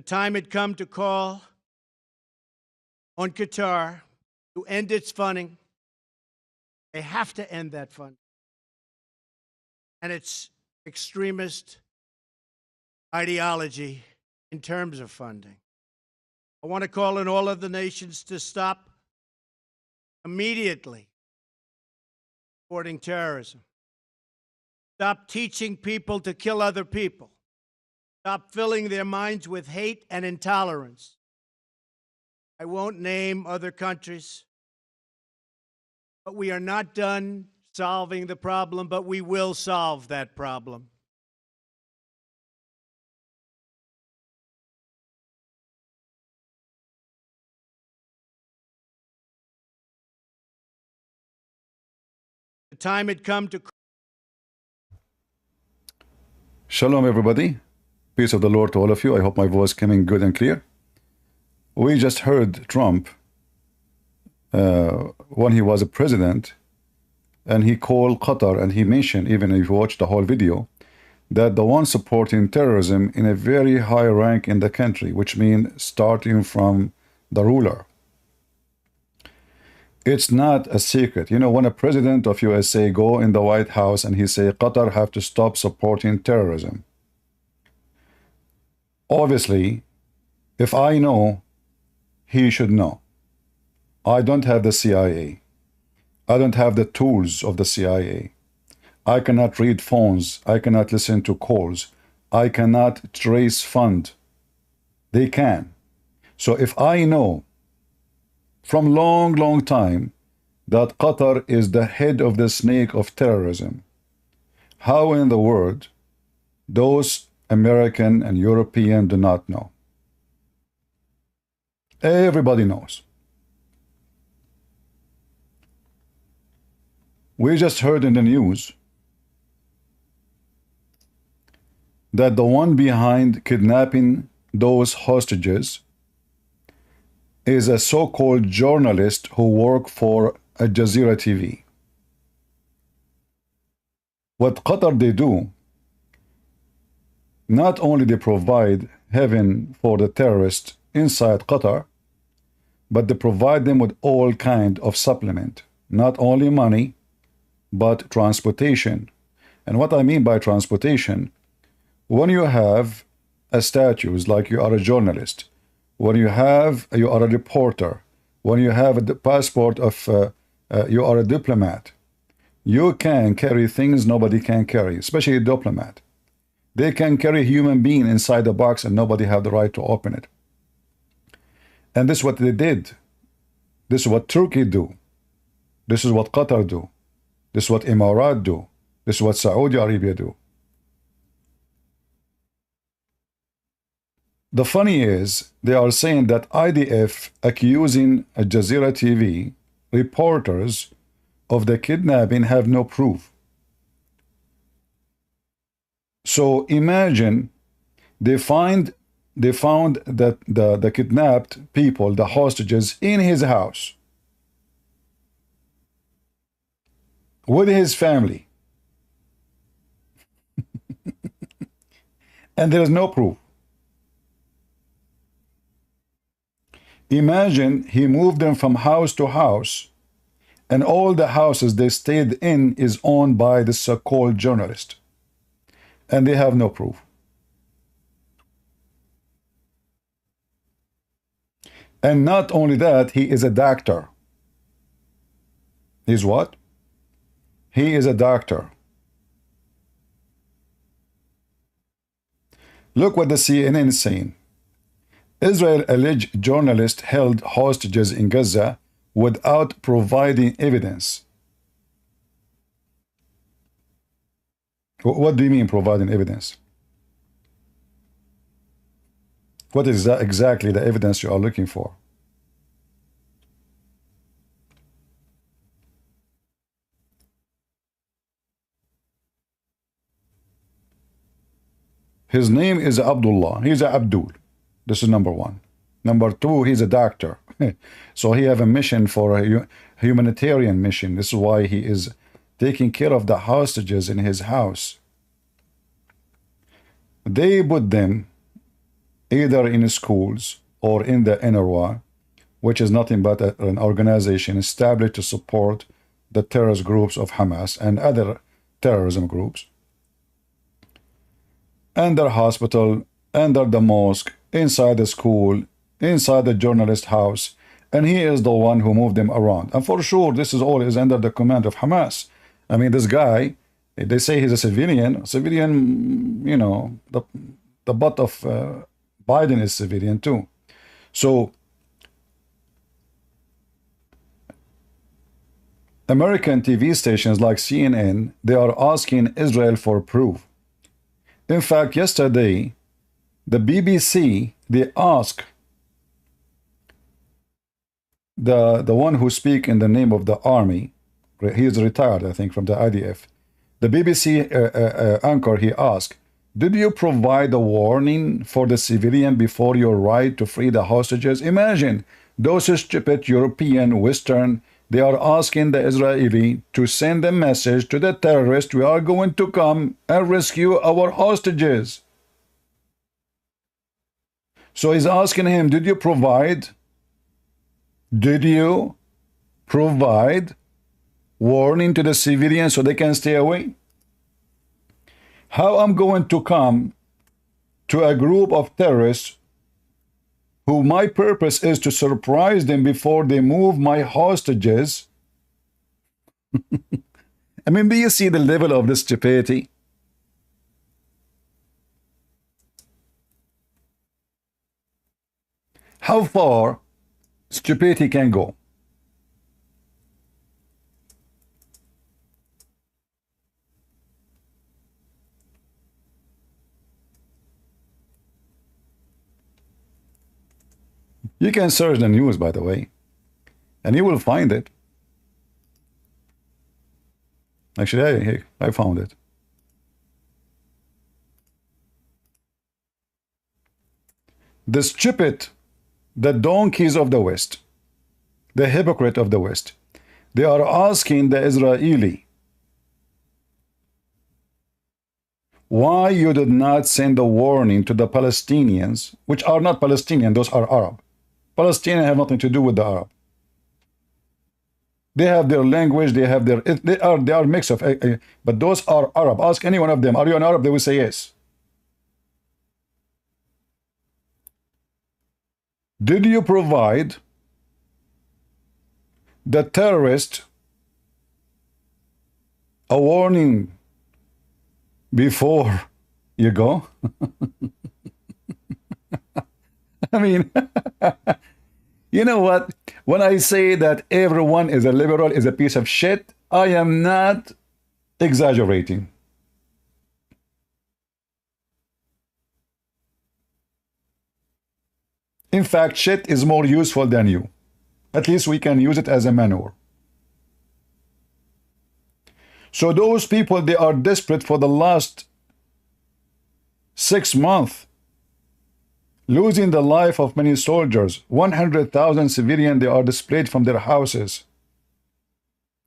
time had come to call on Qatar to end its funding. They have to end that funding and its extremist ideology in terms of funding. I want to call on all of the nations to stop immediately supporting terrorism. Stop teaching people to kill other people. Stop filling their minds with hate and intolerance. I won't name other countries, but we are not done solving the problem, but we will solve that problem. The time had come to... Shalom, everybody. Peace of the Lord to all of you. I hope my voice coming good and clear. We just heard Trump when he was a president, and he called Qatar, and he mentioned, even if you watch the whole video, that the one supporting terrorism in a very high rank in the country, which means starting from the ruler. It's not a secret. You know, when a president of USA go in the White House and he say Qatar have to stop supporting terrorism. Obviously, if I know, he should know. I don't have the CIA. I don't have the tools of the CIA. I cannot read phones. I cannot listen to calls. I cannot trace fund. They can. So if I know from long time that Qatar is the head of the snake of terrorism, how in the world those American and European do not know? Everybody knows. We just heard in the news that the one behind kidnapping those hostages is a so-called journalist who worked for Jazeera TV. What Qatar they do, not only they provide heaven for the terrorists inside Qatar, but they provide them with all kind of supplement, not only money, but transportation. And what I mean by transportation, when you have a status like you are a journalist, when you are a reporter, when you have a passport of you are a diplomat, you can carry things nobody can carry, especially a diplomat. They can carry a human being inside the box and nobody have the right to open it. And this is what they did. This is what Turkey do. This is what Qatar do. This is what Emirat do. This is what Saudi Arabia do. The funny is, they are saying that IDF accusing Al Jazeera TV reporters of the kidnapping have no proof. So imagine they found that the kidnapped people, the hostages, in his house with his family, and there is no proof. Imagine he moved them from house to house, and all the houses they stayed in is owned by the so-called journalist, and they have no proof. And not only that, he is a doctor. He's what? He is a doctor. Look what the CNN is saying. Israel alleged journalist held hostages in Gaza without providing evidence. What do you mean providing evidence? What is that exactly the evidence you are looking for? His name is Abdullah. He's a Abdul. This is number one. Number two, he's a doctor. So he have a mission for a humanitarian mission. This is why he is taking care of the hostages in his house. They put them either in schools or in the NRY, which is nothing but an organization established to support the terrorist groups of Hamas and other terrorism groups, under hospital, under the mosque, inside the school, inside the journalist house, and he is the one who moved them around. And for sure, this is all is under the command of Hamas. I mean, this guy, they say he's a civilian. Civilian, you know, the butt of Biden is civilian too. So American TV stations like CNN, they are asking Israel for proof. In fact, yesterday, the BBC, they asked the one who speak in the name of the army, he is retired, I think, from the IDF. The BBC anchor, he asked, did you provide a warning for the civilian before your right to free the hostages? Imagine, those stupid European, Western, they are asking the Israeli to send a message to the terrorists, we are going to come and rescue our hostages. So he's asking him, did you provide warning to the civilians so they can stay away? How I'm going to come to a group of terrorists who my purpose is to surprise them before they move my hostages? I mean, do you see the level of this stupidity? How far stupidity can go? You can search the news, by the way, and you will find it. Actually, I found it. The stupid, the donkeys of the West, the hypocrite of the West, they are asking the Israeli, why you did not send a warning to the Palestinians, which are not Palestinian, those are Arab. Palestinians have nothing to do with the Arab. They have their language, they have their, they are mix of, but those are Arab. Ask any one of them, are you an Arab? They will say yes. Did you provide the terrorist a warning before you go? I mean, you know what? When I say that everyone is a liberal, is a piece of shit, I am not exaggerating. In fact, shit is more useful than you. At least we can use it as a manure. So those people, they are desperate for the last 6 months, losing the life of many soldiers. 100,000 civilians, they are displaced from their houses.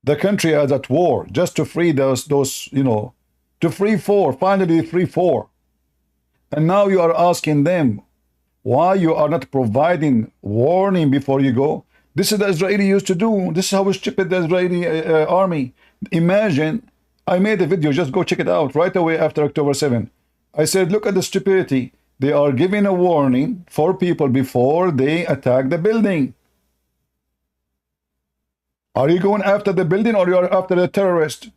The country is at war just to free those you know, to free finally free four. And now you are asking them why you are not providing warning before you go. This is the Israeli used to do. This is how stupid the Israeli army. Imagine, I made a video, just go check it out right away after October 7. I said, look at the stupidity. They are giving a warning for people before they attack the building. Are you going after the building or you are after the terrorist?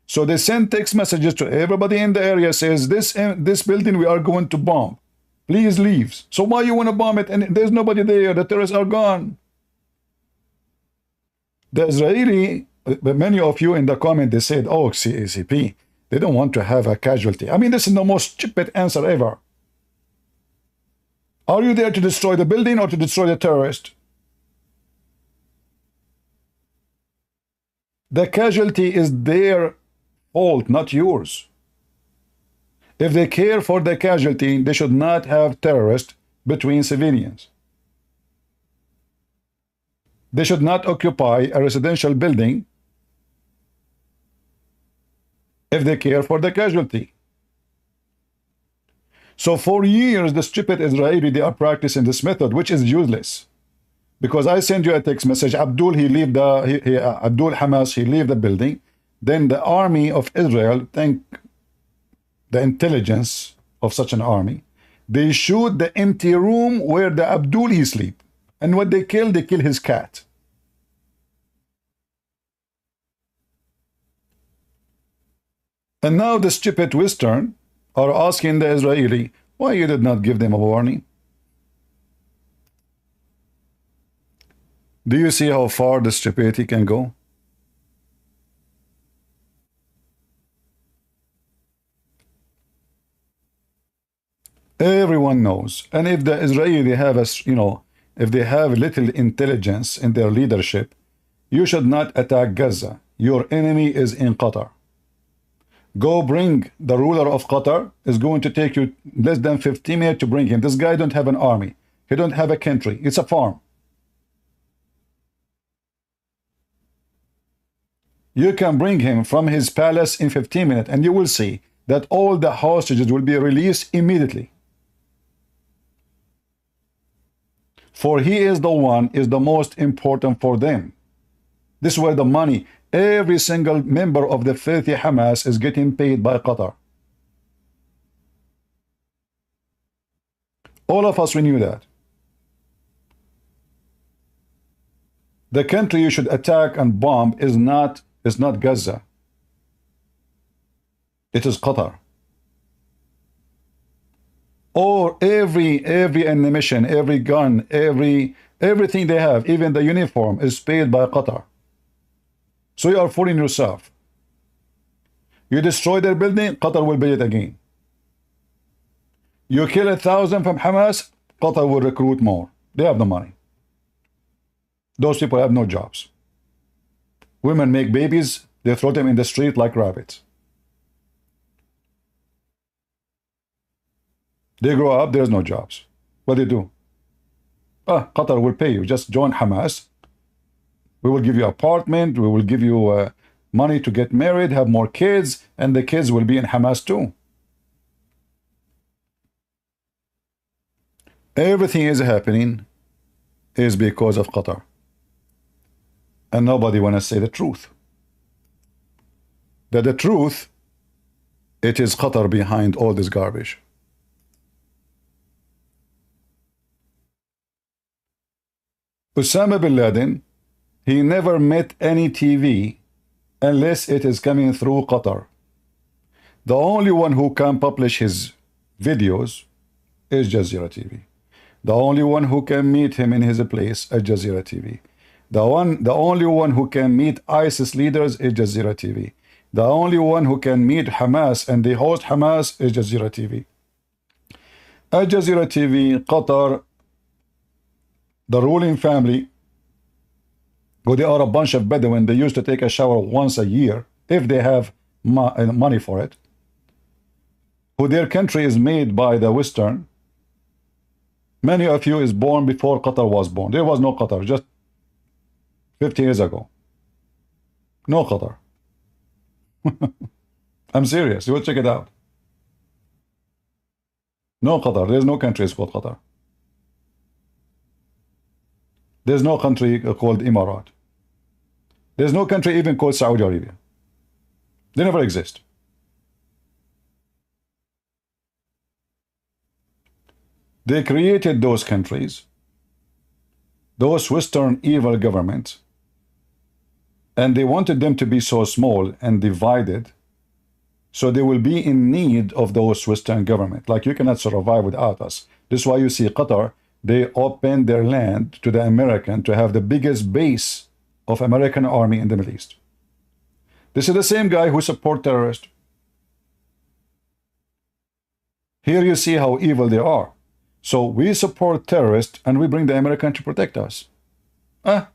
So they send text messages to everybody in the area, says, this building we are going to bomb. Please leave. So why you want to bomb it? And there's nobody there. The terrorists are gone. The Israeli, many of you in the comment, they said, oh, CACP, they don't want to have a casualty. I mean, this is the most stupid answer ever. Are you there to destroy the building or to destroy the terrorist? The casualty is their fault, not yours. If they care for the casualty, they should not have terrorists between civilians. They should not occupy a residential building if they care for the casualty. So for years, the stupid Israeli, they are practicing this method, which is useless. Because I send you a text message, Abdul, Abdul Hamas, he leave the building. Then the army of Israel, thank the intelligence of such an army, they shoot the empty room where the Abdul he sleep. And what they kill his cat. And now the stupid Western are asking the Israeli, why you did not give them a warning? Do you see how far the stupidity can go? Everyone knows. And if the Israeli have if they have little intelligence in their leadership, you should not attack Gaza. Your enemy is in Qatar. Go bring the ruler of Qatar. Is going to take you less than 15 minutes to bring him. This guy don't have an army. He don't have a country. It's a farm. You can bring him from his palace in 15 minutes and you will see that all the hostages will be released immediately. For he is the one is the most important for them. This is where the money, every single member of the filthy Hamas is getting paid by Qatar. All of us, we knew that. The country you should attack and bomb is not Gaza. It is Qatar. Or every ammunition, every gun, everything they have, even the uniform is paid by Qatar. So you are fooling yourself. You destroy their building, Qatar will build it again. You kill 1,000 from Hamas, Qatar will recruit more. They have the money. Those people have no jobs. Women make babies, they throw them in the street like rabbits. They grow up, there's no jobs. What do they do? Qatar will pay you. Just join Hamas. We will give you apartment. We will give you money to get married, have more kids, and the kids will be in Hamas too. Everything is happening is because of Qatar. And nobody want to say the truth. That the truth, it is Qatar behind all this garbage. Osama bin Laden, he never met any TV unless it is coming through Qatar. The only one who can publish his videos is Jazeera TV. The only one who can meet him in his place is Jazeera TV. The only one who can meet ISIS leaders is Jazeera TV. The only one who can meet Hamas and they host Hamas is Jazeera TV. At Jazeera TV, Qatar, the ruling family, who they are a bunch of Bedouin, they used to take a shower once a year, if they have money for it, who their country is made by the Western. Many of you is born before Qatar was born. There was no Qatar, just 50 years ago. No Qatar. I'm serious. You will check it out. No Qatar. There's no country called Qatar. There's no country called Emirat. There's no country even called Saudi Arabia. They never exist. They created those countries, those Western evil governments, and they wanted them to be so small and divided, so they will be in need of those Western government. Like, you cannot survive without us. This is why you see Qatar, they opened their land to the American to have the biggest base of American army in the Middle East. This is the same guy who support terrorists. Here you see how evil they are. So we support terrorists and we bring the American to protect us. And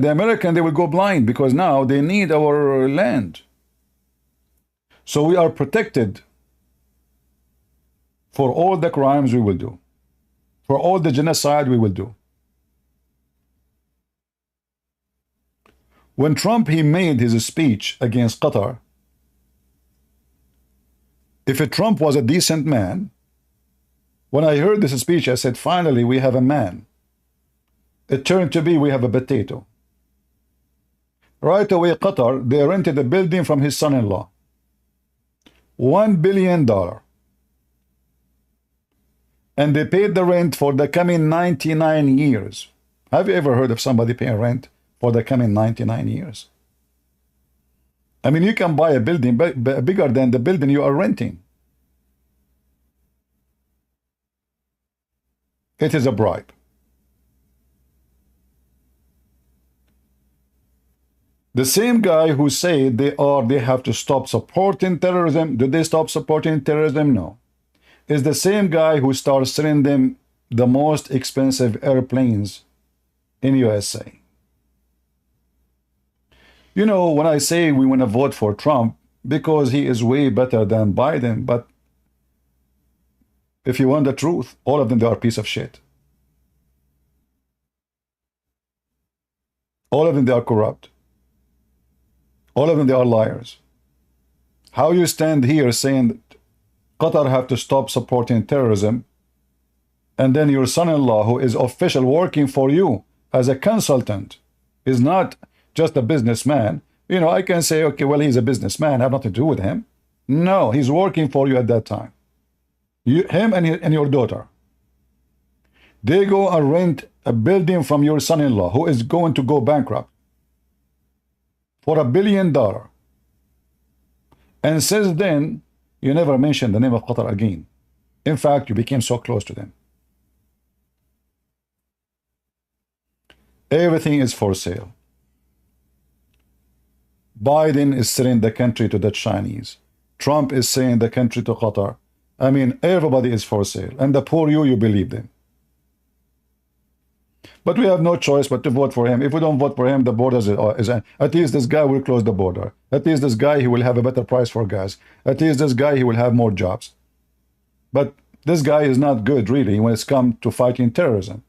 the American, they will go blind because now they need our land. So we are protected for all the crimes we will do, for all the genocide we will do. When Trump, he made his speech against Qatar, If a Trump was a decent man, when I heard this speech, I said, finally, we have a man. It turned to be we have a potato. Right away, Qatar, they rented a building from his son-in-law. $1 billion. And they paid the rent for the coming 99 years. Have you ever heard of somebody paying rent for the coming 99 years? I mean, you can buy a building bigger than the building you are renting. It is a bribe. The same guy who said they have to stop supporting terrorism, did they stop supporting terrorism? No. Is the same guy who starts selling them the most expensive airplanes in USA. You know, when I say we want to vote for Trump because he is way better than Biden, but if you want the truth, all of them, they are a piece of shit. All of them, they are corrupt. All of them, they are liars. How you stand here saying Qatar have to stop supporting terrorism, and then your son-in-law, who is official working for you as a consultant, is not just a businessman. You know, I can say, okay, well, he's a businessman, I have nothing to do with him. No, he's working for you at that time. Him and your daughter. They go and rent a building from your son-in-law, who is going to go bankrupt, for $1 billion. And since then, you never mentioned the name of Qatar again. In fact, you became so close to them. Everything is for sale. Biden is selling the country to the Chinese. Trump is selling the country to Qatar. I mean, everybody is for sale. And the poor you believe them. But we have no choice but to vote for him. If we don't vote for him, the border is at least this guy will close the border. At least this guy, he will have a better price for gas. At least this guy, he will have more jobs. But this guy is not good, really, when it's come to fighting terrorism.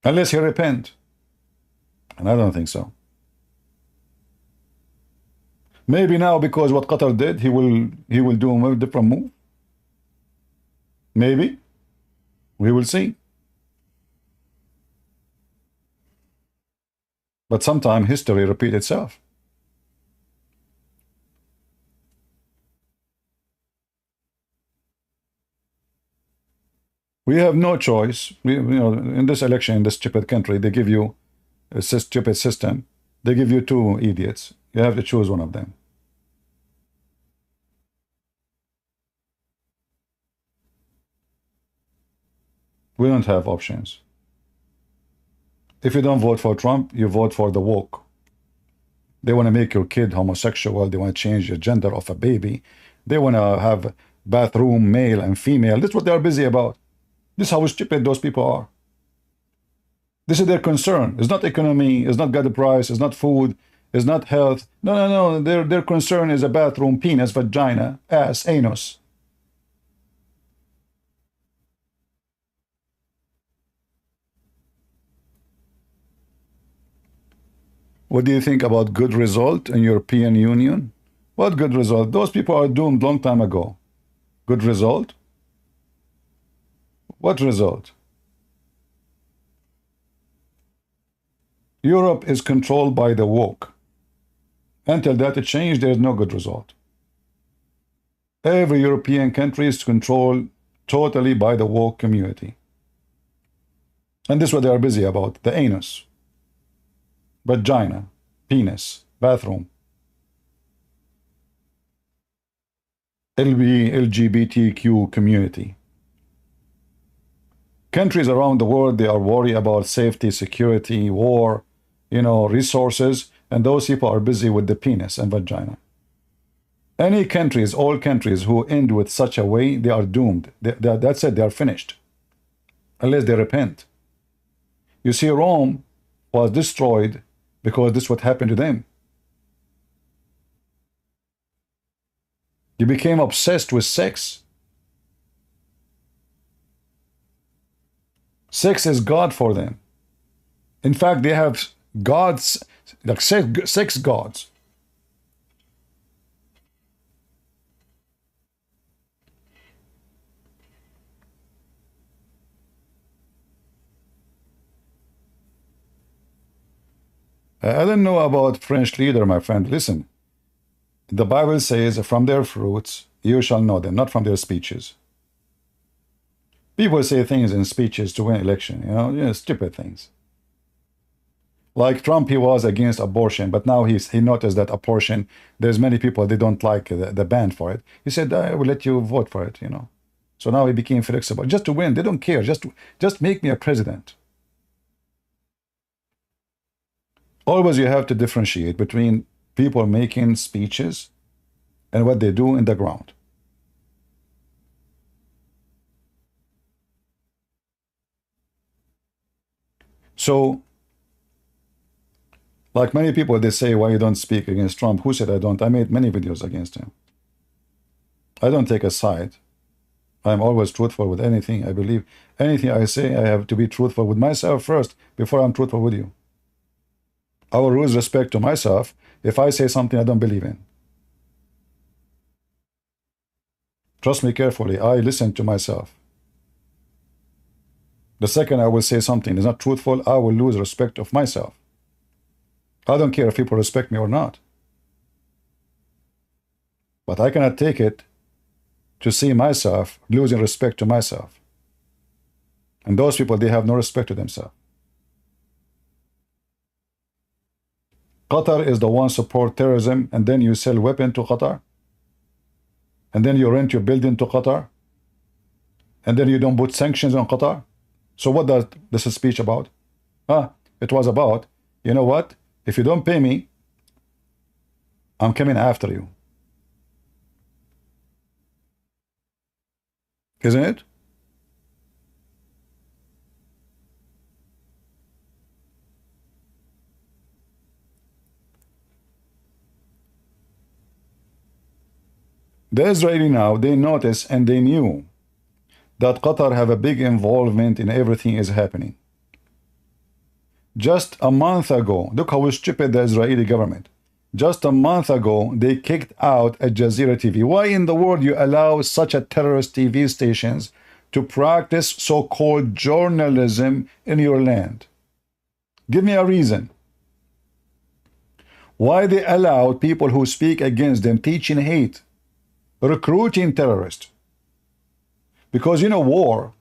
Unless he repent. And I don't think so. Maybe now, because what Qatar did, he will do a different move. Maybe. We will see. But sometimes history repeats itself. We have no choice. You know, in this election, in this stupid country, they give you a stupid system. They give you two idiots. You have to choose one of them. We don't have options. If you don't vote for Trump, you vote for the woke. They want to make your kid homosexual. They want to change the gender of a baby. They want to have bathroom, male and female. That's what they are busy about. This is how stupid those people are. This is their concern. It's not economy. It's not God price. It's not food. It's not health. No, no, no. Their concern is a bathroom, penis, vagina, ass, anus. What do you think about good result in European Union? What good result? Those people are doomed long time ago. Good result? What result? Europe is controlled by the woke. Until that change, there is no good result. Every European country is controlled totally by the woke community. And this is what they are busy about, the anus, vagina, penis, bathroom, LGBTQ community. Countries around the world, they are worried about safety, security, war, you know, resources, and those people are busy with the penis and vagina. Any countries, all countries who end with such a way, they are doomed. That's it, they are finished. Unless they repent. You see, Rome was destroyed because this is what happened to them. They became obsessed with sex. Sex is God for them. In fact, they have gods, like six gods. I don't know about French leader, my friend. Listen, the Bible says, from their fruits you shall know them, not from their speeches. People say things in speeches to win election, stupid things. Like Trump, he was against abortion, but now he noticed that abortion, there's many people, they don't like the ban for it. He said, I will let you vote for it, So now he became flexible. Just to win, they don't care. Just make me a president. Always you have to differentiate between people making speeches and what they do in the ground. So, like many people, they say, why you don't speak against Trump? Who said I don't? I made many videos against him. I don't take a side. I'm always truthful with anything I believe. Anything I say, I have to be truthful with myself first before I'm truthful with you. I will lose respect to myself if I say something I don't believe in. Trust me carefully. I listen to myself. The second I will say something is not truthful, I will lose respect of myself. I don't care if people respect me or not. But I cannot take it to see myself losing respect to myself. And those people, they have no respect to themselves. Qatar is the one support terrorism, and then you sell weapons to Qatar, and then you rent your building to Qatar, and then you don't put sanctions on Qatar. So what does this speech about? It was about, you know what? If you don't pay me, I'm coming after you. Isn't it? The Israeli now, they notice and they knew that Qatar have a big involvement in everything is happening. Just a month ago, look how stupid the Israeli government. Just a month ago, they kicked out a Jazeera TV. Why in the world you allow such a terrorist TV stations to practice so-called journalism in your land? Give me a reason. Why they allowed people who speak against them teaching hate, recruiting terrorists? Because war,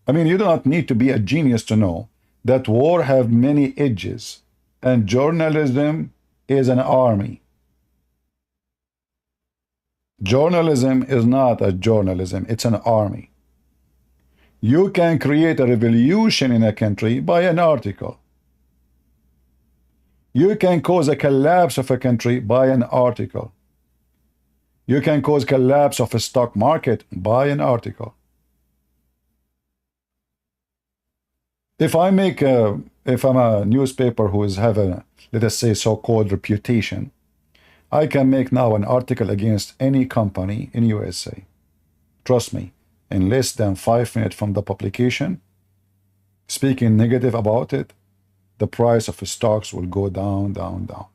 you do not need to be a genius to know that war have many edges, and journalism is an army. Journalism is not a journalism, it's an army. You can create a revolution in a country by an article. You can cause a collapse of a country by an article. You can cause collapse of a stock market by an article. If I'm a newspaper who have a, let us say, so-called reputation, I can make now an article against any company in USA. Trust me, in less than 5 minutes from the publication, speaking negative about it, the price of stocks will go down, down, down.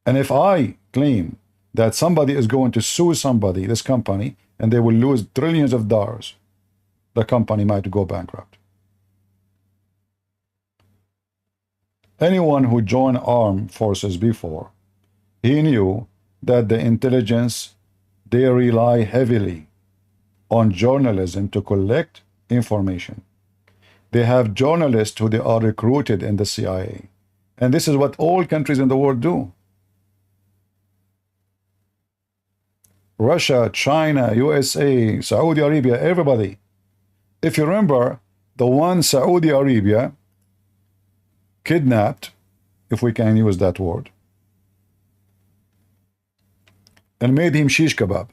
And if I claim that somebody is going to sue somebody, this company, and they will lose trillions of dollars, the company might go bankrupt. Anyone who joined armed forces before, he knew that the intelligence, they rely heavily on journalism to collect information. They have journalists who they are recruited in the CIA. And this is what all countries in the world do. Russia, China, USA, Saudi Arabia, everybody. If you remember, the one Saudi Arabia kidnapped, if we can use that word, and made him shish kebab.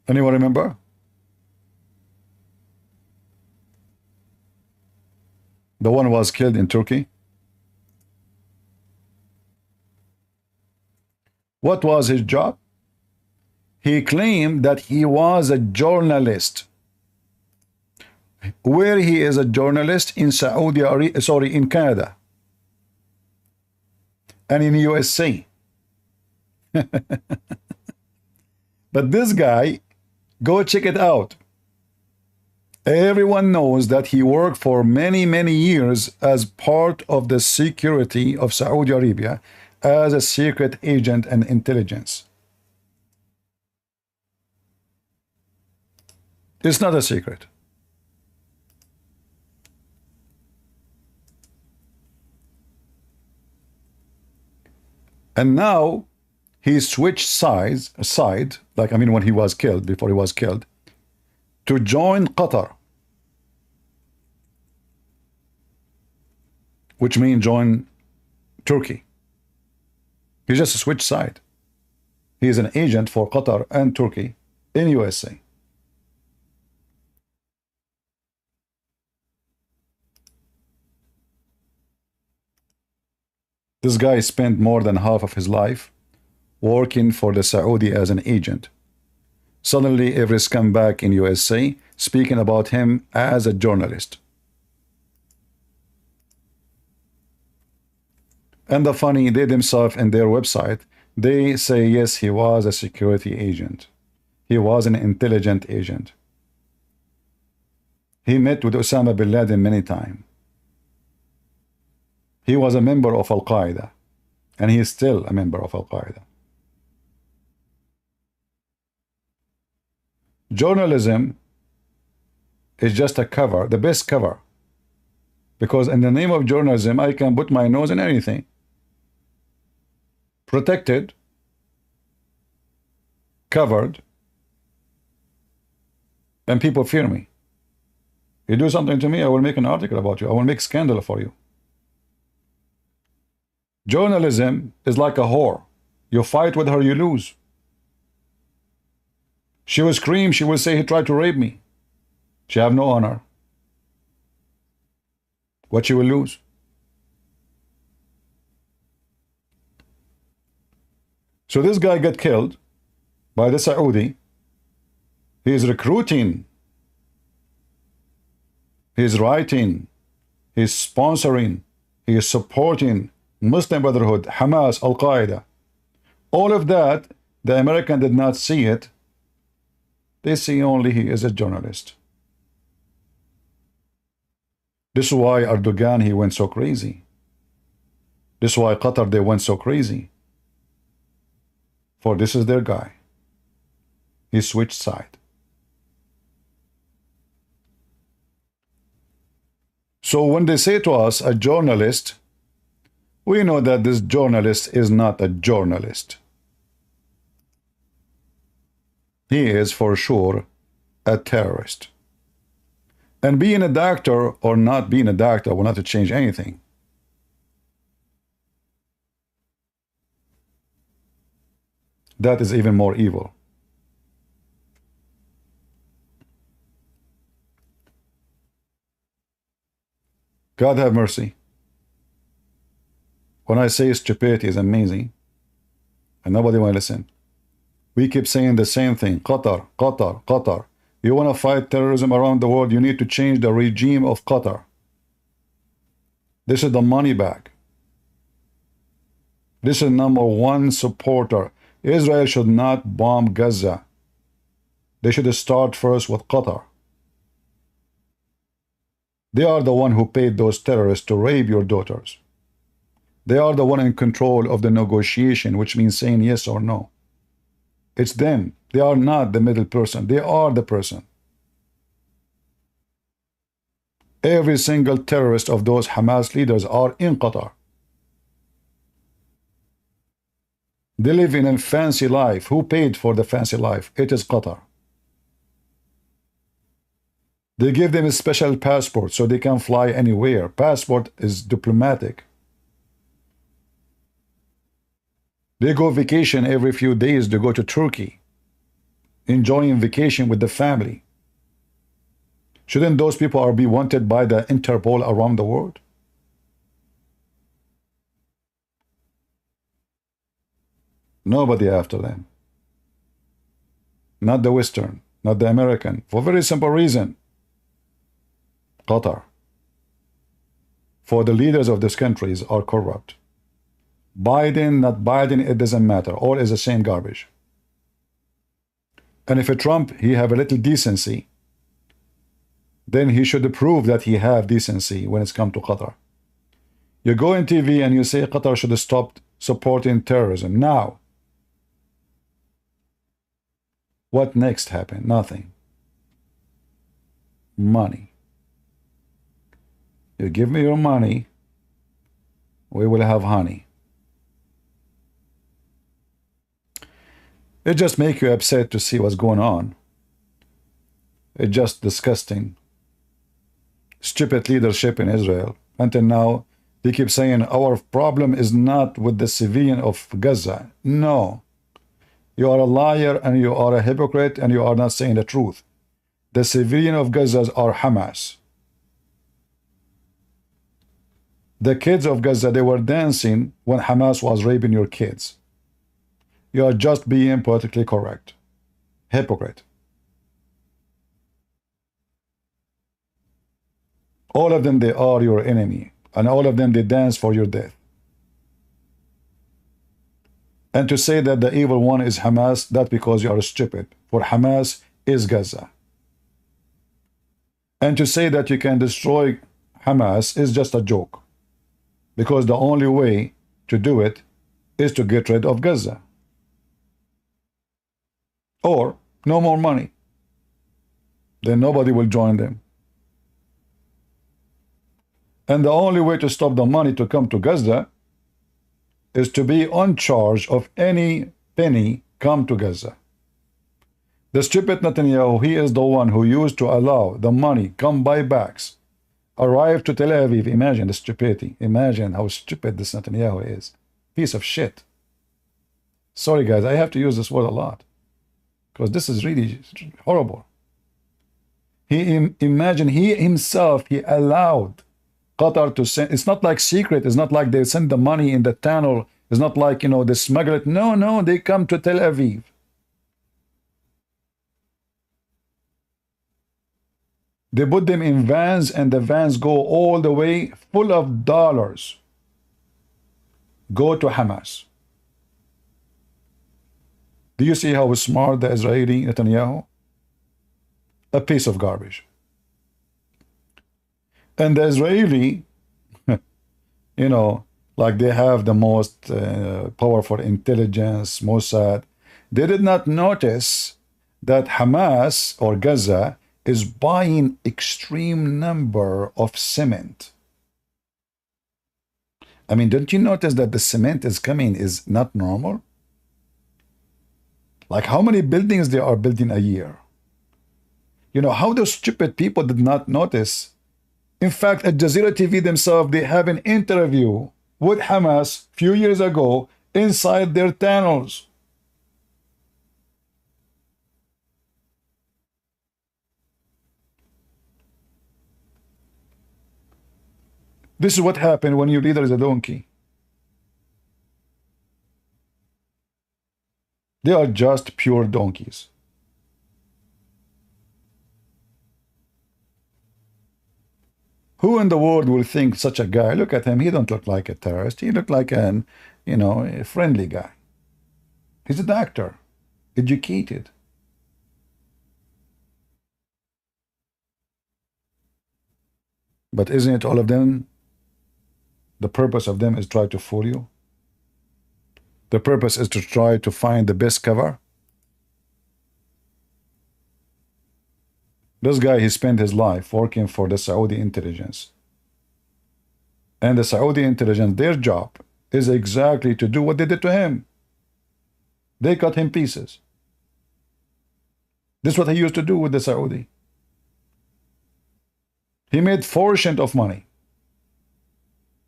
Anyone remember? The one was killed in Turkey. What was his job? He claimed that he was a journalist. where he is a journalist in Saudi Arabia, sorry, in Canada and in USA. But this guy, go check it out. Everyone knows that he worked for many, many years as part of the security of Saudi Arabia as a secret agent and intelligence. It's not a secret. And now he switched side, like, I mean, when he was killed, before he was killed, to join Qatar, which means join Turkey. He just switched side. He is an agent for Qatar and Turkey in USA. This guy spent more than half of his life working for the Saudi as an agent. Suddenly, every scumbag in USA speaking about him as a journalist. And the funny, they themselves in their website, they say, yes, he was a security agent. He was an intelligent agent. He met with Osama bin Laden many times. He was a member of Al-Qaeda, and he is still a member of Al-Qaeda. Journalism is just a cover, the best cover. Because in the name of journalism, I can put my nose in anything. Protected, covered, and people fear me. You do something to me, I will make an article about you. I will make scandal for you. Journalism is like a whore. You fight with her, you lose. She will scream, she will say he tried to rape me. She have no honor. What she will lose? So this guy got killed by the Saudi. He is recruiting. He is writing. He is sponsoring. He is supporting Muslim Brotherhood, Hamas, Al-Qaeda. All of that, the American did not see it. They see only he is a journalist. This is why Erdogan, he went so crazy. This is why Qatar, they went so crazy. For this is their guy. He switched side. So when they say to us, a journalist, we know that this journalist is not a journalist. He is for sure a terrorist. And being a doctor or not being a doctor will not change anything. That is even more evil. God have mercy. When I say stupidity is amazing, and nobody will listen. We keep saying the same thing. Qatar, Qatar, Qatar. You want to fight terrorism around the world, you need to change the regime of Qatar. This is the money bag. This is number one supporter. Israel should not bomb Gaza. They should start first with Qatar. They are the one who paid those terrorists to rape your daughters. They are the one in control of the negotiation, which means saying yes or no. It's them. They are not the middle person. They are the person. Every single terrorist of those Hamas leaders are in Qatar. They live in a fancy life. Who paid for the fancy life? It is Qatar. They give them a special passport so they can fly anywhere. Passport is diplomatic. They go vacation every few days. They go to Turkey, enjoying vacation with the family. Shouldn't those people be wanted by the Interpol around the world? Nobody after them. Not the Western, not the American, for a very simple reason. Qatar. For the leaders of these countries are corrupt. Biden, not Biden, it doesn't matter. All is the same garbage. And if a Trump, he have a little decency, then he should prove that he have decency when it's come to Qatar. You go on TV and you say Qatar should have stopped supporting terrorism. Now, what next happened? Nothing. Money. You give me your money, we will have honey. It just makes you upset to see what's going on. It's just disgusting. Stupid leadership in Israel. Until now, they keep saying our problem is not with the civilian of Gaza. No. You are a liar and you are a hypocrite and you are not saying the truth. The civilian of Gaza are Hamas. The kids of Gaza, they were dancing when Hamas was raping your kids. You are just being politically correct. Hypocrite. All of them, they are your enemy. And all of them, they dance for your death. And to say that the evil one is Hamas, that's because you are stupid. For Hamas is Gaza. And to say that you can destroy Hamas is just a joke. Because the only way to do it is to get rid of Gaza. Or no more money. Then nobody will join them. And the only way to stop the money to come to Gaza is to be on charge of any penny come to Gaza. The stupid Netanyahu, he is the one who used to allow the money come by bags, arrive to Tel Aviv. Imagine the stupidity. Imagine how stupid this Netanyahu is. Piece of shit. Sorry guys, I have to use this word a lot. Because this is really horrible. Imagine he himself, he allowed Qatar to send. It's not like secret. It's not like they send the money in the tunnel. It's not like, you know, they smuggle it. No, no, they come to Tel Aviv. They put them in vans and the vans go all the way full of dollars. Go to Hamas. Do you see how smart the Israeli Netanyahu? A piece of garbage. And the Israeli, you know, like they have the most powerful intelligence, Mossad. They did not notice that Hamas or Gaza is buying extreme number of cement. I mean, don't you notice that the cement is coming is not normal? Like how many buildings they are building a year? You know, how those stupid people did not notice. In fact, at Jazeera TV themselves, they have an interview with Hamas a few years ago inside their tunnels. This is what happened when your leader is a donkey. They are just pure donkeys. Who in the world will think such a guy? Look at him. He don't look like a terrorist. He look like an, you know, a friendly guy. He's a doctor, educated. But isn't it all of them? The purpose of them is try to fool you. The purpose is to try to find the best cover. This guy, he spent his life working for the Saudi intelligence. And the Saudi intelligence, their job is exactly to do what they did to him. They cut him pieces. This is what he used to do with the Saudi. He made fortune of money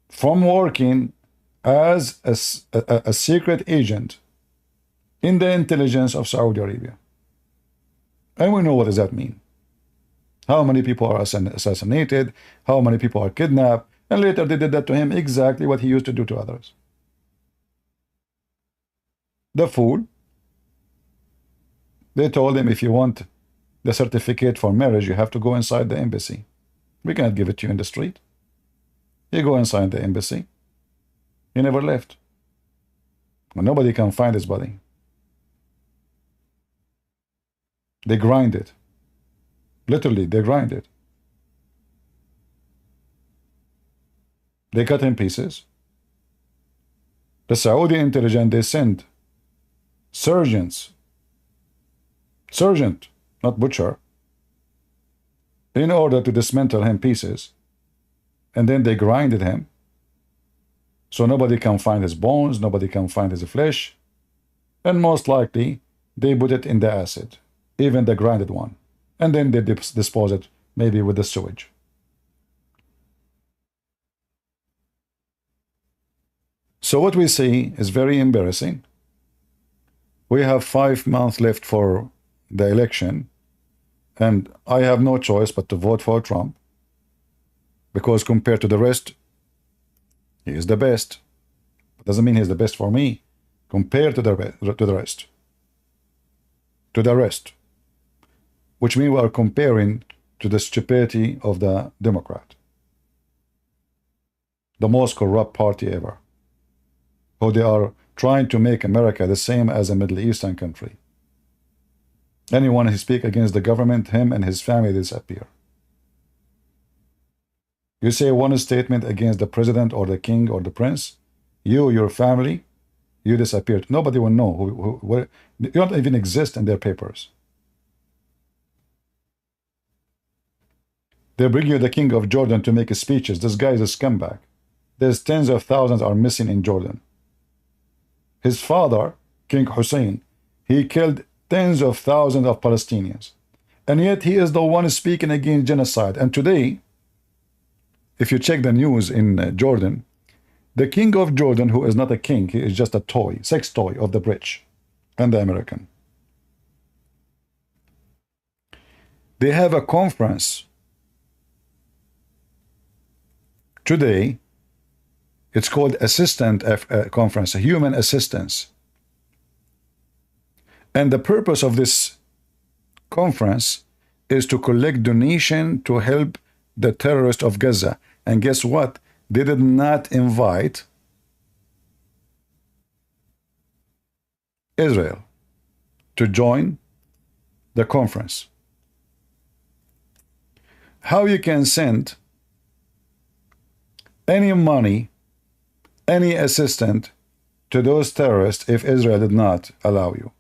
from working as a secret agent in the intelligence of Saudi Arabia. And we know what does that mean. How many people are assassinated, how many people are kidnapped, and later they did that to him, exactly what he used to do to others. The fool, they told him if you want the certificate for marriage, you have to go inside the embassy. We cannot give it to you in the street. He go inside the embassy. He never left. Nobody can find his body. They grind it. Literally, they grind it. They cut in pieces. The Saudi intelligence, they send surgeons, sergeant, not butcher, in order to dismantle him pieces. And then they grinded him. So nobody can find his bones, nobody can find his flesh. And most likely, they put it in the acid, even the grinded one. And then they dispose it, maybe with the sewage. So what we see is very embarrassing. We have 5 months left for the election, and I have no choice but to vote for Trump, because compared to the rest, he is the best. It doesn't mean he's the best for me. Compared to the rest. To the rest. Which means we are comparing to the stupidity of the Democrat. The most corrupt party ever. How they are trying to make America the same as a Middle Eastern country. Anyone who speaks against the government, him and his family disappear. You say one statement against the president or the king or the prince, your family, you disappeared. Nobody will know where, you don't even exist in their papers. They bring you the king of Jordan to make speeches. This guy is a scumbag. There's tens of thousands are missing in Jordan. His father, King Hussein, he killed tens of thousands of Palestinians. And yet he is the one speaking against genocide. And today, if you check the news in Jordan, the king of Jordan, who is not a king, he is just a toy, sex toy of the rich and the American. They have a conference today. It's called Assistant Conference, a human assistance. And the purpose of this conference is to collect donation to help the terrorists of Gaza. And guess what? They did not invite Israel to join the conference. How you can send any money, any assistance to those terrorists if Israel did not allow you?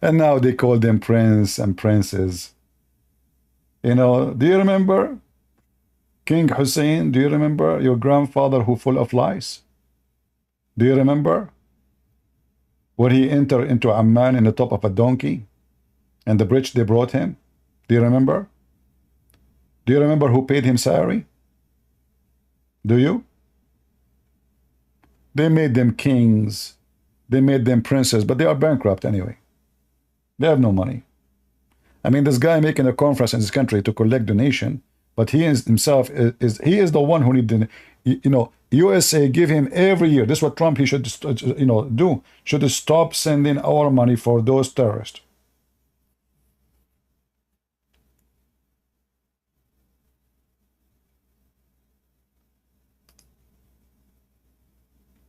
And now they call them prince and princess. You know, do you remember King Hussein? Do you remember your grandfather who full of lies? Do you remember when he entered into Amman in the top of a donkey and the bridge they brought him? Do you remember? Do you remember who paid him salary? Do you? They made them kings. They made them princes, but they are bankrupt anyway. They have no money. I mean, this guy making a conference in this country to collect donation, but he is himself he is the one who need the, you know, USA give him every year. This is what Trump he should do. Should stop sending our money for those terrorists.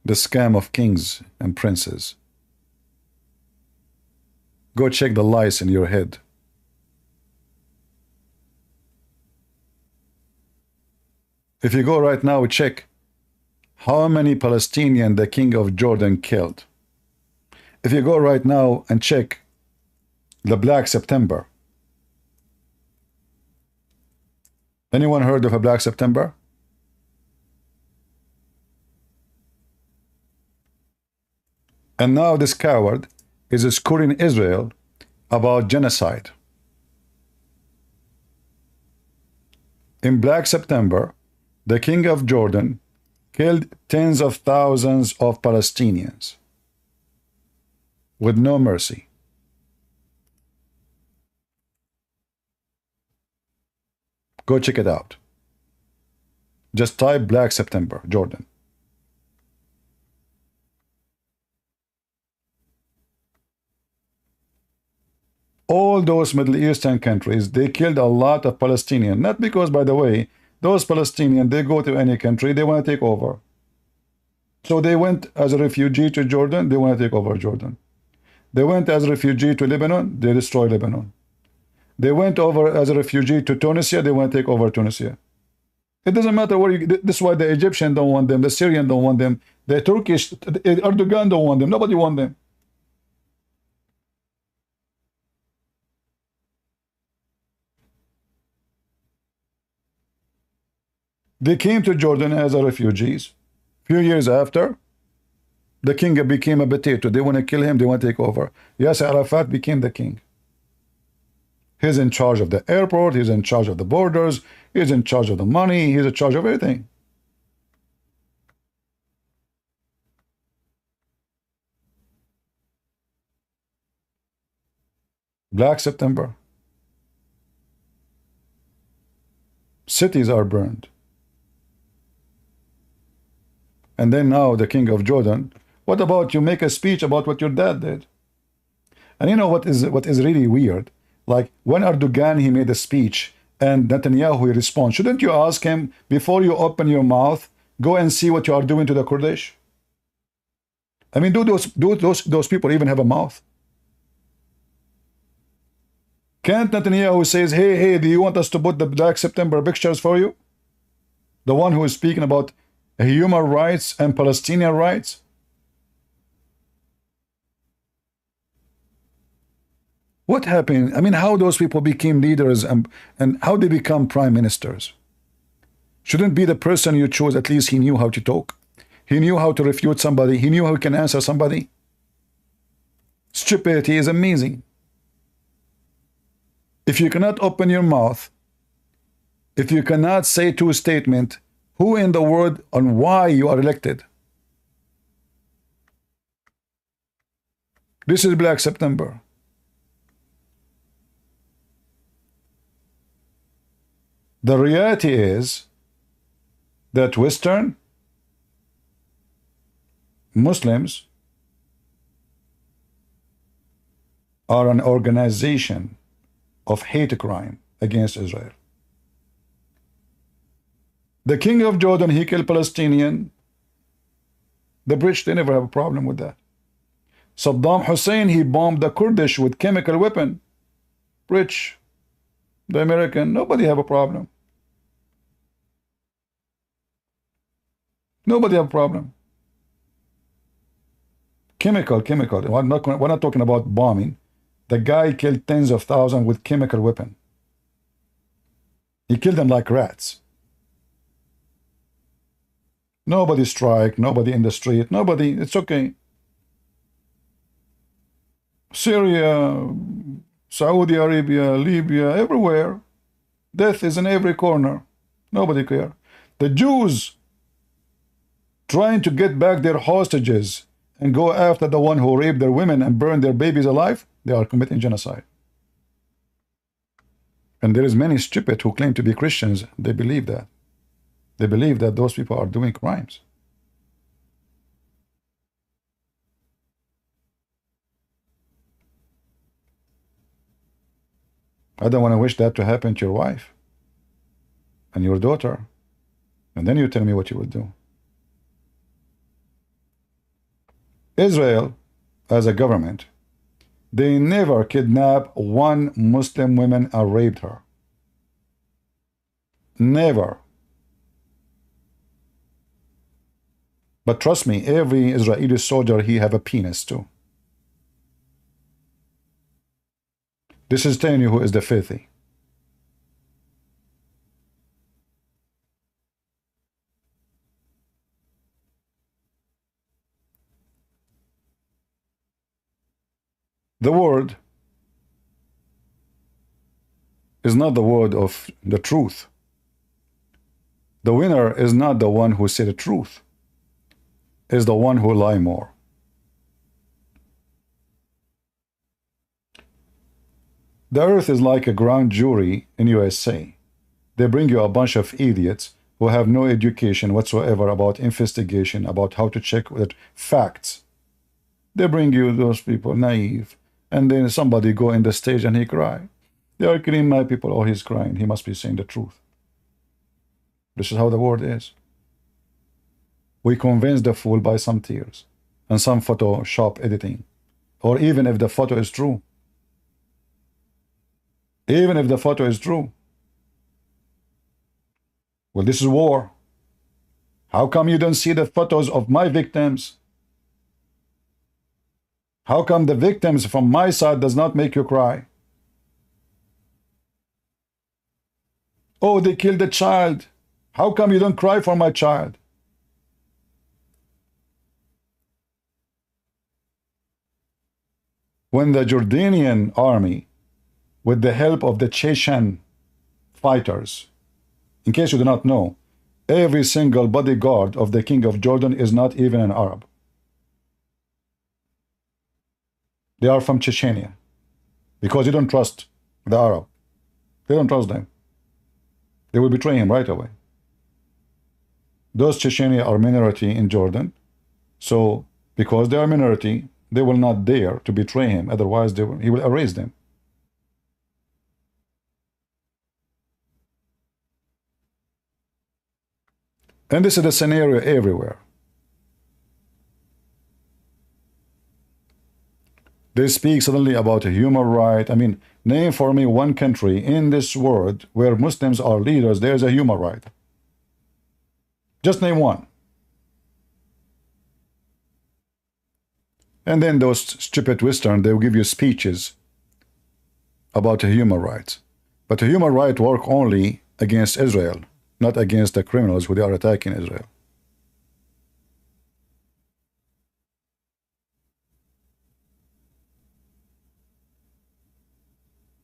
The scam of kings and princes. Go check the lies in your head. If you go right now, check how many Palestinians the king of Jordan killed. If you go right now and check the Black September. Anyone heard of a Black September? And now this coward is scoring Israel about genocide. In Black September, the king of Jordan killed tens of thousands of Palestinians with no mercy. Go check it out. Just type Black September, Jordan. all those Middle Eastern countries, they killed a lot of Palestinians. Not because, by the way, those Palestinians, they go to any country, they want to take over. So they went as a refugee to Jordan, they want to take over Jordan. They went as a refugee to Lebanon, they destroy Lebanon. They went over as a refugee to Tunisia, they want to take over Tunisia. It doesn't matter where you, this is why the Egyptian don't want them, the Syrian don't want them, the Turkish, Erdogan don't want them, nobody want them. They came to Jordan as a refugees. Few years after, the king became a potato. They want to kill him, they want to take over. Yasser Arafat became the king. He's in charge of the airport, he's in charge of the borders, he's in charge of the money, he's in charge of everything. Black September. Cities are burned. And then now the king of Jordan, what about you make a speech about what your dad did? And you know what is really weird? Like when Erdogan, he made a speech and Netanyahu, he responds, shouldn't you ask him before you open your mouth, go and see what you are doing to the Kurdish? I mean, do those people even have a mouth? Can't Netanyahu says, hey, do you want us to put the Black September pictures for you? The one who is speaking about human rights and Palestinian rights? What happened? I mean, how those people became leaders and how they become prime ministers? Shouldn't be the person you chose, at least he knew how to talk. He knew how to refute somebody. He knew how he can answer somebody. Stupidity is amazing. If you cannot open your mouth, if you cannot say two statements, who in the world on why you are elected? This is Black September. The reality is that Western Muslims are an organization of hate crime against Israel. The king of Jordan, he killed Palestinian. The British, they never have a problem with that. Saddam Hussein, he bombed the Kurdish with chemical weapon. British, the American, nobody have a problem. Nobody have a problem. Chemical. We're not talking about bombing. The guy killed tens of thousands with chemical weapon. He killed them like rats. Nobody strike, nobody in the street, nobody, it's okay. Syria, Saudi Arabia, Libya, everywhere. Death is in every corner. Nobody care. The Jews trying to get back their hostages and go after the one who raped their women and burned their babies alive, they are committing genocide. And there is many stupid who claim to be Christians, they believe that. They believe that those people are doing crimes. I don't want to wish that to happen to your wife and your daughter. And then you tell me what you would do. Israel, as a government, they never kidnapped one Muslim woman and raped her. Never. But trust me, every Israeli soldier, he have a penis too. This is telling you who is the filthy. The word is not the word of the truth. The winner is not the one who said the truth. Is the one who lie more. The earth is like a grand jury in USA. They bring you a bunch of idiots who have no education whatsoever about investigation, about how to check with facts. They bring you those people naive, And then somebody go in the stage and he cry. They are killing my people. Oh, he's crying. He must be saying the truth. This is how the world is. We convince the fool by some tears and some Photoshop editing. Or even if the photo is true. Even if the photo is true. Well, this is war. How come you don't see the photos of my victims? How come the victims from my side does not make you cry? Oh, they killed a child. How come you don't cry for my child? When the Jordanian army, with the help of the Chechen fighters, in case you do not know, every single bodyguard of the king of Jordan is not even an Arab. They are from Chechnya. Because you don't trust the Arab. They don't trust them. They will betray him right away. Those Chechnya are minority in Jordan. So, because they are minority, they will not dare to betray him. Otherwise, he will erase them. And this is the scenario everywhere. They speak suddenly about a human right. I mean, name for me one country in this world where Muslims are leaders, there's a human right. Just name one. And then those stupid Western, they will give you speeches about a human rights. But a human right work only against Israel, not against the criminals who are attacking Israel.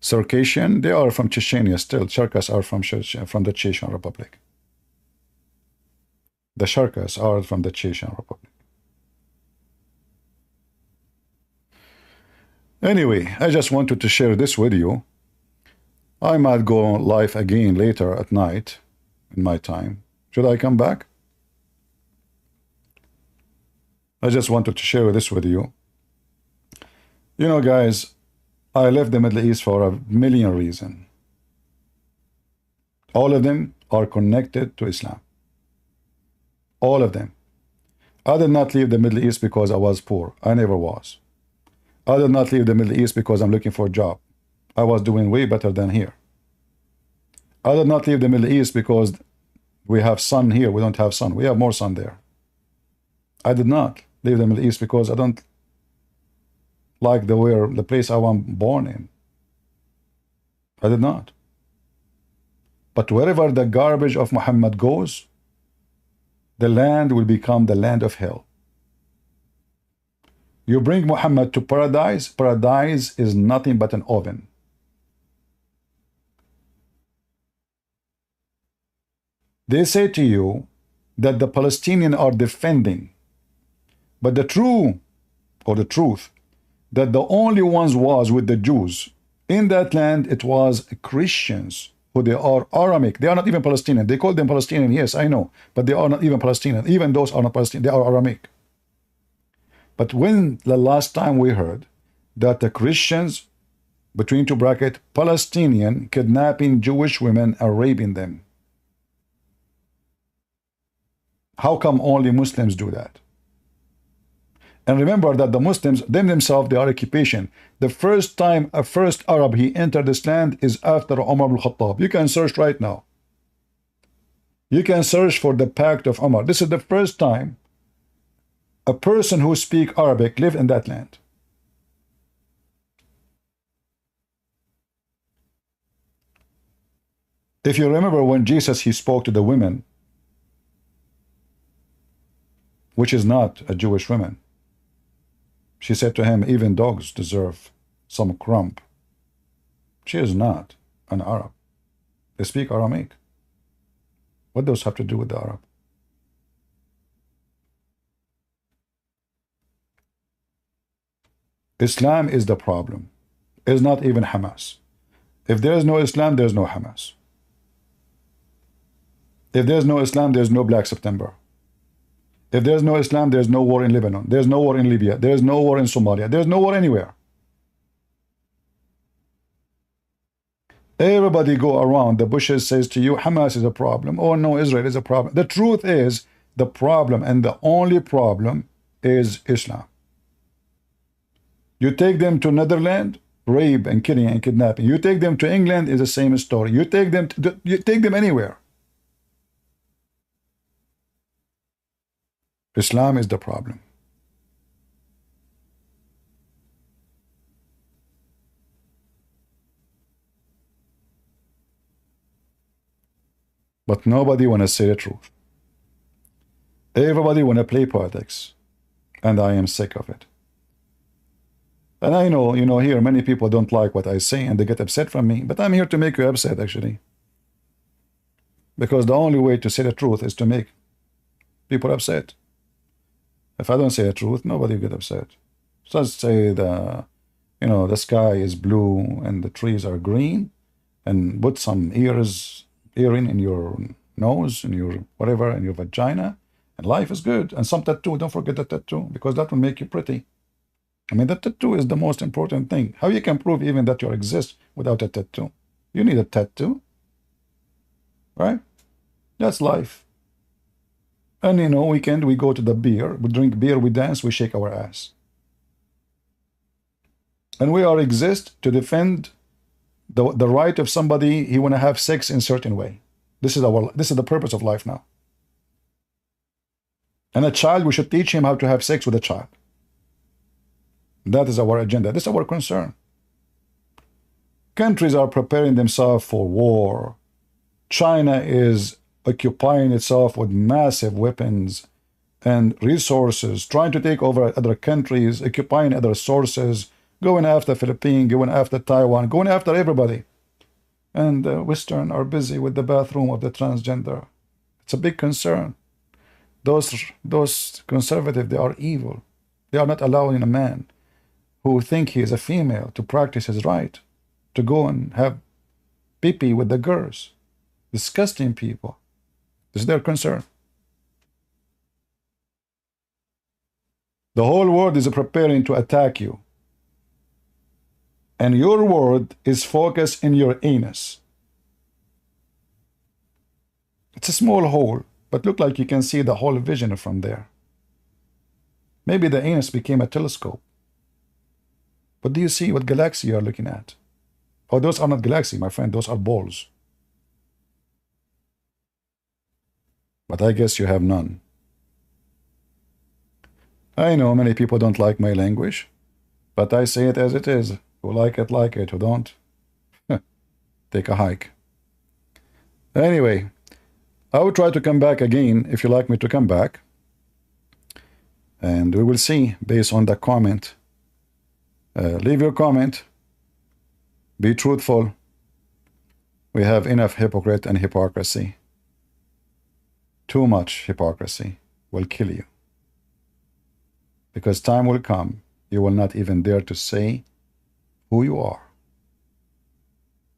Circassian, they are from Chechnya still. Cherkasses are from the Chechen Republic. The Cherkasses are from the Chechen Republic. Anyway, I just wanted to share this with you. I might go live again later at night in my time. Should I come back? I just wanted to share this with you. You know, guys, I left the Middle East for a million reasons. All of them are connected to Islam. All of them. I did not leave the Middle East because I was poor. I never was. I did not leave the Middle East because I'm looking for a job. I was doing way better than here. I did not leave the Middle East because we have sun here. We don't have sun. We have more sun there. I did not leave the Middle East because I don't like the place I was born in. I did not. But wherever the garbage of Muhammad goes, the land will become the land of hell. You bring Muhammad to paradise, paradise is nothing but an oven. They say to you that the Palestinians are defending, but the truth, that the only ones was with the Jews in that land, it was Christians, who they are Aramic. They are not even Palestinian. They call them Palestinian, yes, I know, but they are not even Palestinian. Even those are not Palestinian, they are Aramic. But when the last time we heard that the Christians, between two brackets, Palestinian, kidnapping Jewish women and raping them? How come only Muslims do that? And remember that the Muslims, themselves, they are occupation. The first time a first Arab he entered this land is after Umar ibn Khattab. You can search right now. You can search for the Pact of Umar. This is the first time a person who speaks Arabic lived in that land. If you remember when Jesus, he spoke to the women, which is not a Jewish woman. She said to him, even dogs deserve some crumb. She is not an Arab. They speak Aramaic. What does have to do with the Arab? Islam is the problem. It's not even Hamas. If there is no Islam, there is no Hamas. If there is no Islam, there is no Black September. If there is no Islam, there is no war in Lebanon. There is no war in Libya. There is no war in Somalia. There is no war anywhere. Everybody go around the bushes says to you, Hamas is a problem. Oh no, Israel is a problem. The truth is, the problem and the only problem is Islam. You take them to Netherlands, rape and killing and kidnapping. You take them to England, is the same story. You take them anywhere. Islam is the problem. But nobody want to say the truth. Everybody want to play politics. And I am sick of it. And I know, here many people don't like what I say and they get upset from me. But I'm here to make you upset, actually. Because the only way to say the truth is to make people upset. If I don't say the truth, nobody will get upset. Just say the sky is blue and the trees are green, and put some earring in your nose, in your whatever, in your vagina, and life is good. And some tattoo, don't forget the tattoo, because that will make you pretty. I mean, the tattoo is the most important thing. How you can prove even that you exist without a tattoo? You need a tattoo, right? That's life. And weekend we go to the beer, we drink beer, we dance, we shake our ass. And we are exist to defend the right of somebody he want to have sex in a certain way. This is the purpose of life now. And a child, we should teach him how to have sex with a child. That is our agenda. This is our concern. Countries are preparing themselves for war. China is occupying itself with massive weapons and resources, trying to take over other countries, occupying other sources, going after Philippines, going after Taiwan, going after everybody. And the Western are busy with the bathroom of the transgender. It's a big concern. Those conservatives, they are evil. They are not allowing a man who think he is a female to practice his right to go and have pee-pee with the girls. Disgusting people. This is their concern. The whole world is preparing to attack you. And your world is focused in your anus. It's a small hole, but look like you can see the whole vision from there. Maybe the anus became a telescope. But do you see what galaxy you are looking at? Oh, those are not galaxies, my friend. Those are balls. But I guess you have none. I know many people don't like my language, but I say it as it is. Who like it. Who don't, take a hike. Anyway, I will try to come back again if you like me to come back. And we will see based on the comment. Leave your comment. Be truthful. We have enough hypocrite and hypocrisy. Too much hypocrisy will kill you. Because time will come, you will not even dare to say who you are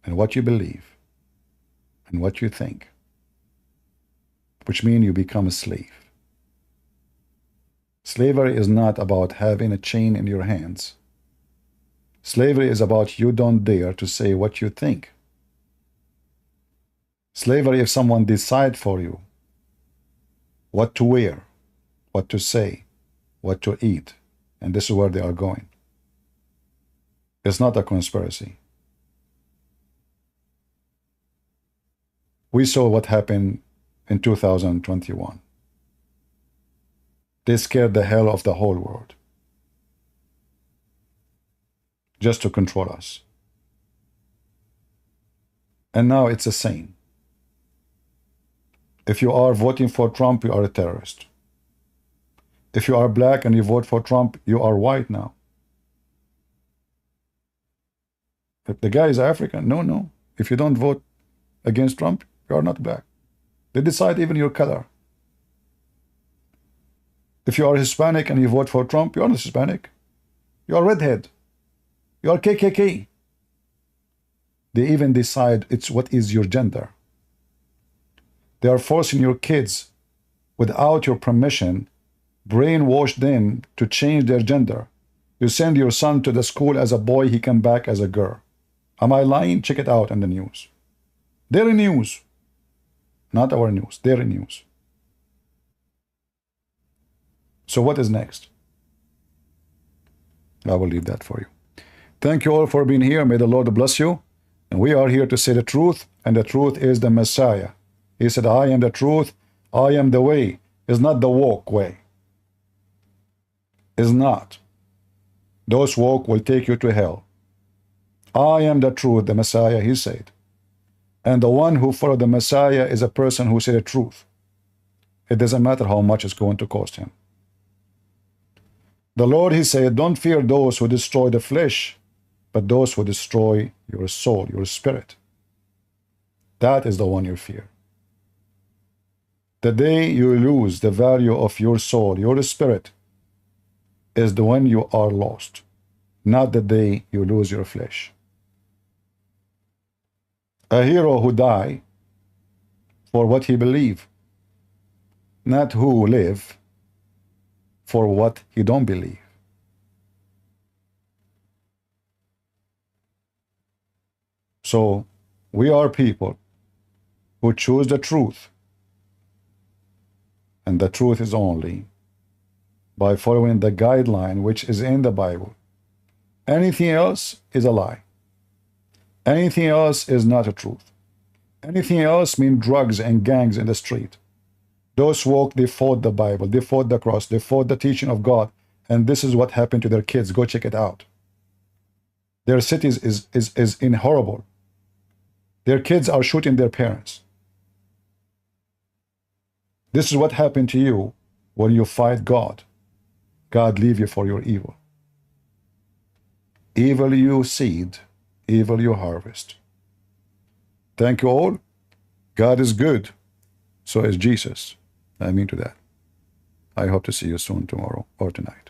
and what you believe and what you think, which means you become a slave. Slavery is not about having a chain in your hands. Slavery is about you don't dare to say what you think. Slavery is someone decide for you what to wear, what to say, what to eat, and this is where they are going. It's not a conspiracy. We saw what happened in 2021. They scared the hell of the whole world just to control us. And now it's the same. If you are voting for Trump, you are a terrorist. If you are black and you vote for Trump, you are white now. If the guy is African, no. If you don't vote against Trump, you are not black. They decide even your color. If you are Hispanic and you vote for Trump, you are not Hispanic. You are redhead. You are KKK. They even decide what is your gender. They are forcing your kids without your permission, brainwash them to change their gender. You send your son to the school as a boy, he come back as a girl. Am I lying? Check it out in the news. Their news. Not our news. Their news. So what is next? I will leave that for you. Thank you all for being here. May the Lord bless you. And we are here to say the truth, and the truth is the Messiah. He said, I am the truth, I am the way. It's not the walk way. It's not. Those walk will take you to hell. I am the truth, the Messiah, he said. And the one who followed the Messiah is a person who said the truth. It doesn't matter how much it's going to cost him. The Lord, he said, don't fear those who destroy the flesh, but those who destroy your soul, your spirit. That is the one you fear. The day you lose the value of your soul, your spirit, is the when you are lost, not the day you lose your flesh. A hero who died for what he believed, not who live for what he don't believe. So we are people who choose the truth, and the truth is only by following the guideline which is in the Bible. Anything else is a lie. Anything else is not a truth. Anything else means drugs and gangs in the street. Those walk, they fought the Bible, they fought the cross, they fought the teaching of God, and this is what happened to their kids. Go check it out. Their cities is in horrible. Their kids are shooting their parents. This is what happened to you when you fight God. God leave you for your evil. Evil you seed, evil you harvest. Thank you all. God is good. So is Jesus. I mean to that. I hope to see you soon tomorrow or tonight.